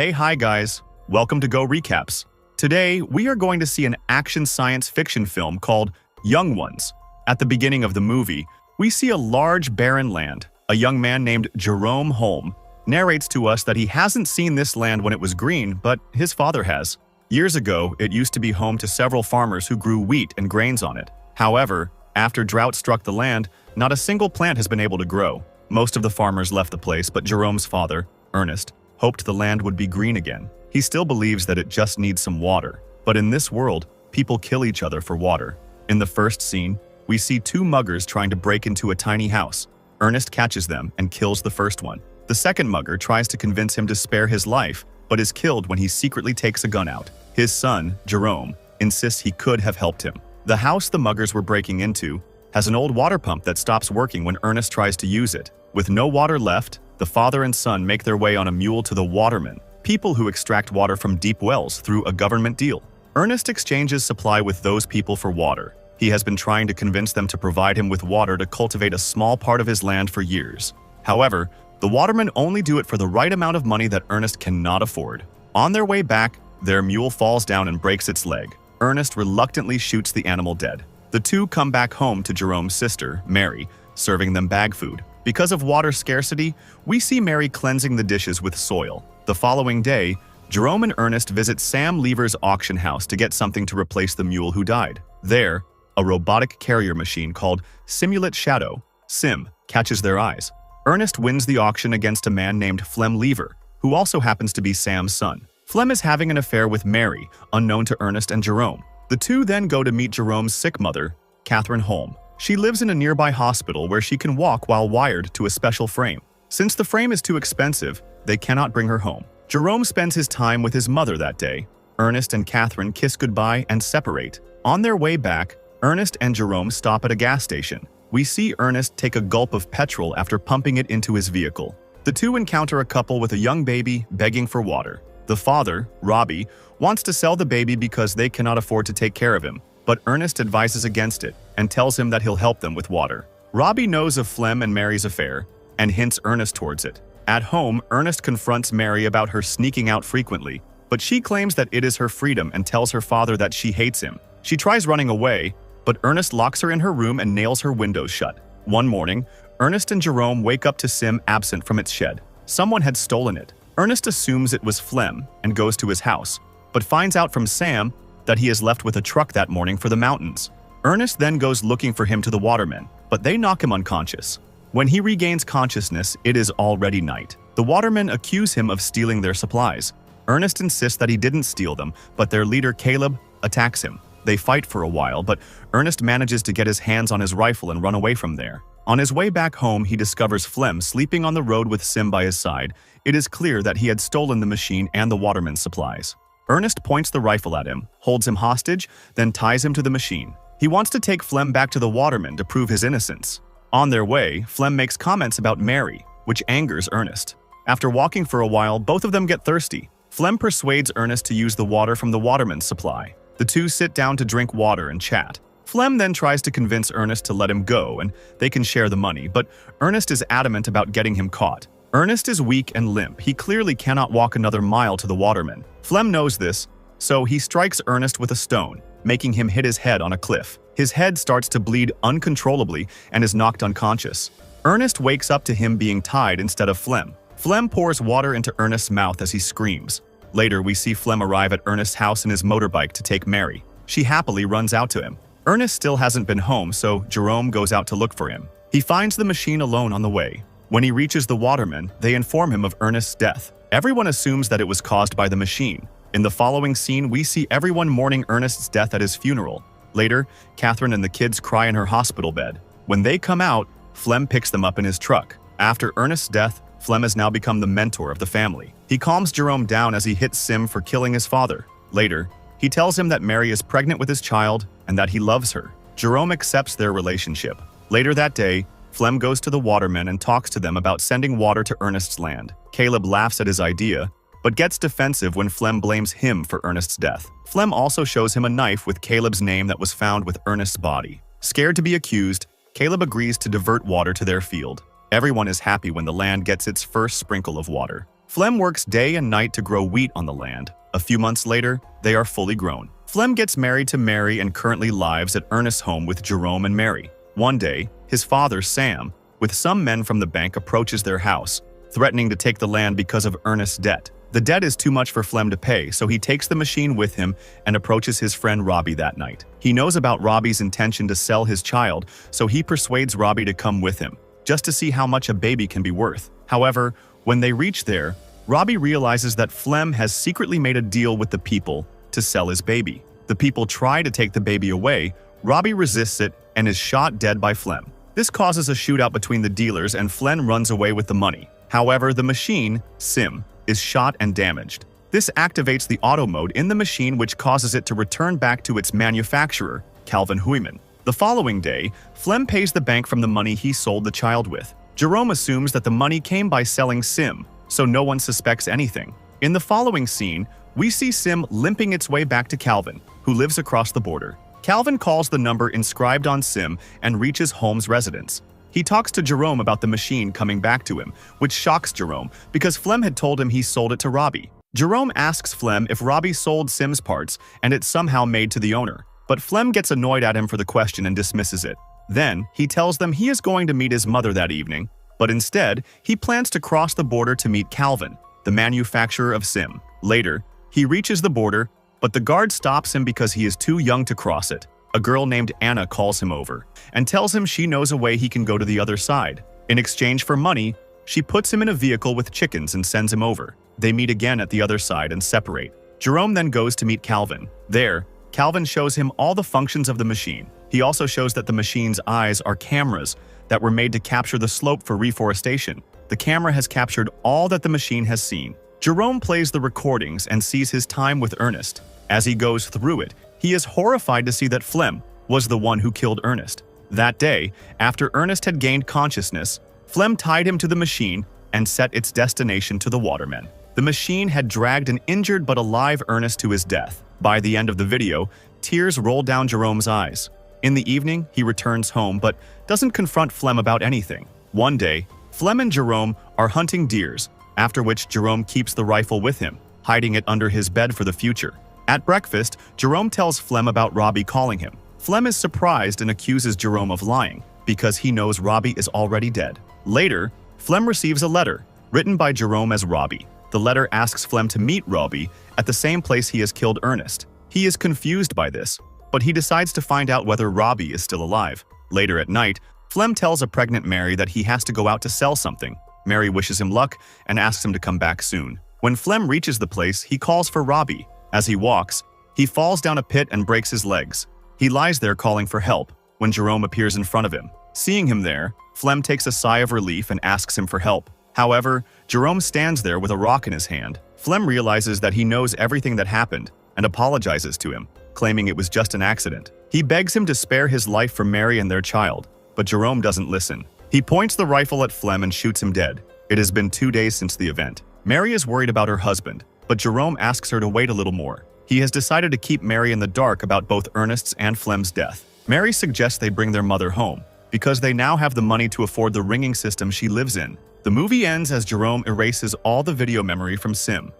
Hi guys, welcome to Go Recaps. Today, we are going to see an action science fiction film called Young Ones. At the beginning of the movie, we see a large barren land. A young man named Jerome Holm narrates to us that he hasn't seen this land when it was green, but his father has. Years ago, it used to be home to several farmers who grew wheat and grains on it. However, after drought struck the land, not a single plant has been able to grow. Most of the farmers left the place, but Jerome's father, Ernest, hoped the land would be green again. He still believes that it just needs some water. But in this world, people kill each other for water. In the first scene, we see two muggers trying to break into a tiny house. Ernest catches them and kills the first one. The second mugger tries to convince him to spare his life, but is killed when he secretly takes a gun out. His son, Jerome, insists he could have helped him. The house the muggers were breaking into has an old water pump that stops working when Ernest tries to use it. With no water left, the father and son make their way on a mule to the watermen, people who extract water from deep wells through a government deal. Ernest exchanges supply with those people for water. He has been trying to convince them to provide him with water to cultivate a small part of his land for years. However, the watermen only do it for the right amount of money that Ernest cannot afford. On their way back, their mule falls down and breaks its leg. Ernest reluctantly shoots the animal dead. The two come back home to Jerome's sister, Mary, serving them bag food. Because of water scarcity, we see Mary cleansing the dishes with soil. The following day, Jerome and Ernest visit Sam Lever's auction house to get something to replace the mule who died. There, a robotic carrier machine called Simulate Shadow, Sim, catches their eyes. Ernest wins the auction against a man named Flem Lever, who also happens to be Sam's son. Flem is having an affair with Mary, unknown to Ernest and Jerome. The two then go to meet Jerome's sick mother, Catherine Holm. She lives in a nearby hospital where she can walk while wired to a special frame. Since the frame is too expensive, they cannot bring her home. Jerome spends his time with his mother that day. Ernest and Catherine kiss goodbye and separate. On their way back, Ernest and Jerome stop at a gas station. We see Ernest take a gulp of petrol after pumping it into his vehicle. The two encounter a couple with a young baby begging for water. The father, Robbie, wants to sell the baby because they cannot afford to take care of him, but Ernest advises against it and tells him that he'll help them with water. Robbie knows of Flem and Mary's affair and hints Ernest towards it. At home, Ernest confronts Mary about her sneaking out frequently, but she claims that it is her freedom and tells her father that she hates him. She tries running away, but Ernest locks her in her room and nails her windows shut. One morning, Ernest and Jerome wake up to Sim absent from its shed. Someone had stolen it. Ernest assumes it was Flem and goes to his house, but finds out from Sam that he is left with a truck that morning for the mountains. Ernest then goes looking for him to the watermen, but they knock him unconscious. When he regains consciousness, it is already night. The watermen accuse him of stealing their supplies. Ernest insists that he didn't steal them, but their leader Caleb attacks him. They fight for a while, but Ernest manages to get his hands on his rifle and run away from there. On his way back home, he discovers Flem sleeping on the road with Sim by his side. It is clear that he had stolen the machine and the waterman's supplies. Ernest points the rifle at him, holds him hostage, then ties him to the machine. He wants to take Flem back to the waterman to prove his innocence. On their way, Flem makes comments about Mary, which angers Ernest. After walking for a while, both of them get thirsty. Flem persuades Ernest to use the water from the waterman's supply. The two sit down to drink water and chat. Flem then tries to convince Ernest to let him go and they can share the money, but Ernest is adamant about getting him caught. Ernest is weak and limp. He clearly cannot walk another mile to the waterman. Flem knows this, so he strikes Ernest with a stone, making him hit his head on a cliff. His head starts to bleed uncontrollably and is knocked unconscious. Ernest wakes up to him being tied instead of Flem. Flem pours water into Ernest's mouth as he screams. Later, we see Flem arrive at Ernest's house in his motorbike to take Mary. She happily runs out to him. Ernest still hasn't been home, so Jerome goes out to look for him. He finds the machine alone on the way. When he reaches the watermen, they inform him of Ernest's death. Everyone assumes that it was caused by the machine. In the following scene, we see everyone mourning Ernest's death at his funeral. Later, Catherine and the kids cry in her hospital bed. When they come out, Flem picks them up in his truck. After Ernest's death, Flem has now become the mentor of the family. He calms Jerome down as he hits Sim for killing his father. Later, he tells him that Mary is pregnant with his child and that he loves her. Jerome accepts their relationship. Later that day, Flem goes to the watermen and talks to them about sending water to Ernest's land. Caleb laughs at his idea, but gets defensive when Flem blames him for Ernest's death. Flem also shows him a knife with Caleb's name that was found with Ernest's body. Scared to be accused, Caleb agrees to divert water to their field. Everyone is happy when the land gets its first sprinkle of water. Flem works day and night to grow wheat on the land. A few months later, they are fully grown. Flem gets married to Mary and currently lives at Ernest's home with Jerome and Mary. One day, his father, Sam, with some men from the bank approaches their house, threatening to take the land because of Ernest's debt. The debt is too much for Flem to pay, so he takes the machine with him and approaches his friend Robbie that night. He knows about Robbie's intention to sell his child, so he persuades Robbie to come with him, just to see how much a baby can be worth. However, when they reach there, Robbie realizes that Flem has secretly made a deal with the people to sell his baby. The people try to take the baby away, Robbie resists it and is shot dead by Flem. This causes a shootout between the dealers and Flem runs away with the money. However, the machine, Sim, is shot and damaged. This activates the auto mode in the machine, which causes it to return back to its manufacturer, Calvin Huyman. The following day, Flem pays the bank from the money he sold the child with. Jerome assumes that the money came by selling Sim, so no one suspects anything. In the following scene, we see Sim limping its way back to Calvin, who lives across the border. Calvin calls the number inscribed on Sim and reaches Holmes' residence. He talks to Jerome about the machine coming back to him, which shocks Jerome because Flem had told him he sold it to Robbie. Jerome asks Flem if Robbie sold Sim's parts and it's somehow made to the owner, but Flem gets annoyed at him for the question and dismisses it. Then, he tells them he is going to meet his mother that evening, but instead, he plans to cross the border to meet Calvin, the manufacturer of Sim. Later, he reaches the border, but the guard stops him because he is too young to cross it. A girl named Anna calls him over and tells him she knows a way he can go to the other side. In exchange for money, she puts him in a vehicle with chickens and sends him over. They meet again at the other side and separate. Jerome then goes to meet Calvin. There, Calvin shows him all the functions of the machine. He also shows that the machine's eyes are cameras that were made to capture the slope for reforestation. The camera has captured all that the machine has seen. Jerome plays the recordings and sees his time with Ernest. As he goes through it, he is horrified to see that Flem was the one who killed Ernest. That day, after Ernest had gained consciousness, Flem tied him to the machine and set its destination to the watermen. The machine had dragged an injured but alive Ernest to his death. By the end of the video, tears roll down Jerome's eyes. In the evening, he returns home but doesn't confront Flem about anything. One day, Flem and Jerome are hunting deers, after which Jerome keeps the rifle with him, hiding it under his bed for the future. At breakfast, Jerome tells Flem about Robbie calling him. Flem is surprised and accuses Jerome of lying, because he knows Robbie is already dead. Later, Flem receives a letter, written by Jerome as Robbie. The letter asks Flem to meet Robbie at the same place he has killed Ernest. He is confused by this, but he decides to find out whether Robbie is still alive. Later at night, Flem tells a pregnant Mary that he has to go out to sell something. Mary wishes him luck and asks him to come back soon. When Flem reaches the place, he calls for Robbie. As he walks, he falls down a pit and breaks his legs. He lies there calling for help when Jerome appears in front of him. Seeing him there, Flem takes a sigh of relief and asks him for help. However, Jerome stands there with a rock in his hand. Flem realizes that he knows everything that happened and apologizes to him, claiming it was just an accident. He begs him to spare his life for Mary and their child, but Jerome doesn't listen. He points the rifle at Flem and shoots him dead. It has been 2 days since the event. Mary is worried about her husband, but Jerome asks her to wait a little more. He has decided to keep Mary in the dark about both Ernest's and Flem's death. Mary suggests they bring their mother home, because they now have the money to afford the ringing system she lives in. The movie ends as Jerome erases all the video memory from Sim.